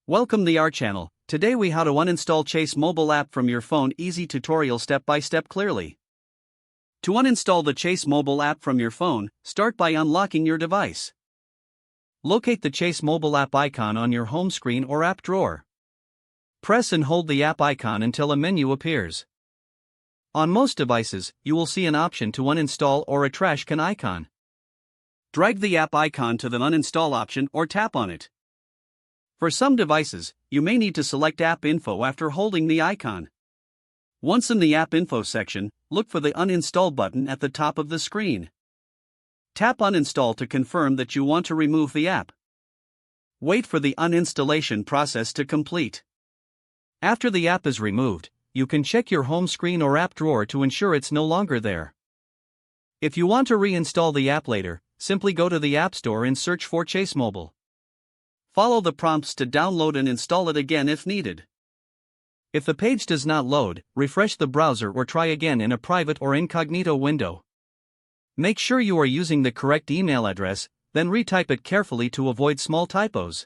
Welcome to our channel. Today we how to uninstall Chase mobile app from your phone. Easy tutorial step by step clearly. To uninstall the Chase mobile app from your phone, start by unlocking your device. Locate the Chase mobile app icon on your home screen or app drawer. Press and hold the app icon until a menu appears. On most devices, you will see an option to uninstall or a trash can icon. Drag the app icon to the uninstall option or tap on it. For some devices, you may need to select App Info after holding the icon. Once in the App Info section, look for the Uninstall button at the top of the screen. Tap Uninstall to confirm that you want to remove the app. Wait for the uninstallation process to complete. After the app is removed, you can check your home screen or app drawer to ensure it's no longer there. If you want to reinstall the app later, simply go to the App Store and search for Chase Mobile. Follow the prompts to download and install it again if needed. If the page does not load, refresh the browser or try again in a private or incognito window. Make sure you are using the correct email address, then retype it carefully to avoid small typos.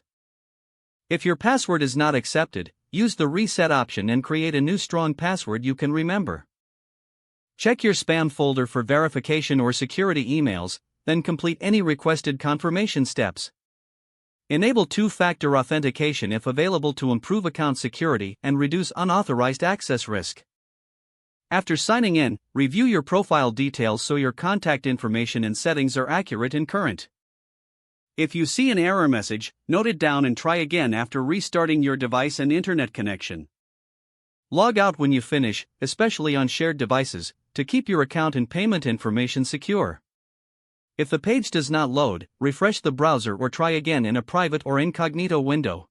If your password is not accepted, use the reset option and create a new strong password you can remember. Check your spam folder for verification or security emails, then complete any requested confirmation steps. Enable two-factor authentication if available to improve account security and reduce unauthorized access risk. After signing in, review your profile details so your contact information and settings are accurate and current. If you see an error message, note it down and try again after restarting your device and internet connection. Log out when you finish, especially on shared devices, to keep your account and payment information secure. If the page does not load, refresh the browser or try again in a private or incognito window.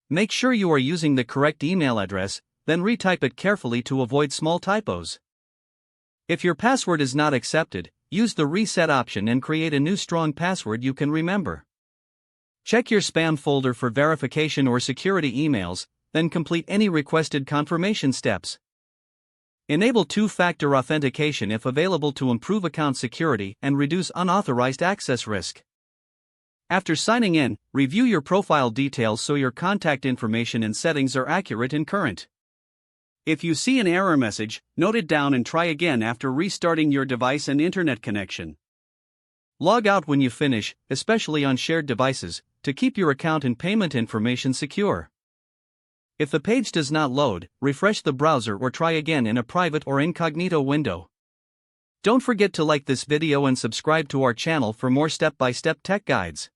Make sure you are using the correct email address, then retype it carefully to avoid small typos. If your password is not accepted, use the reset option and create a new strong password you can remember. Check your spam folder for verification or security emails, then complete any requested confirmation steps. Enable two-factor authentication if available to improve account security and reduce unauthorized access risk. After signing in, review your profile details so your contact information and settings are accurate and current. If you see an error message, note it down and try again after restarting your device and internet connection. Log out when you finish, especially on shared devices, to keep your account and payment information secure. If the page does not load, refresh the browser or try again in a private or incognito window. Don't forget to like this video and subscribe to our channel for more step-by-step tech guides.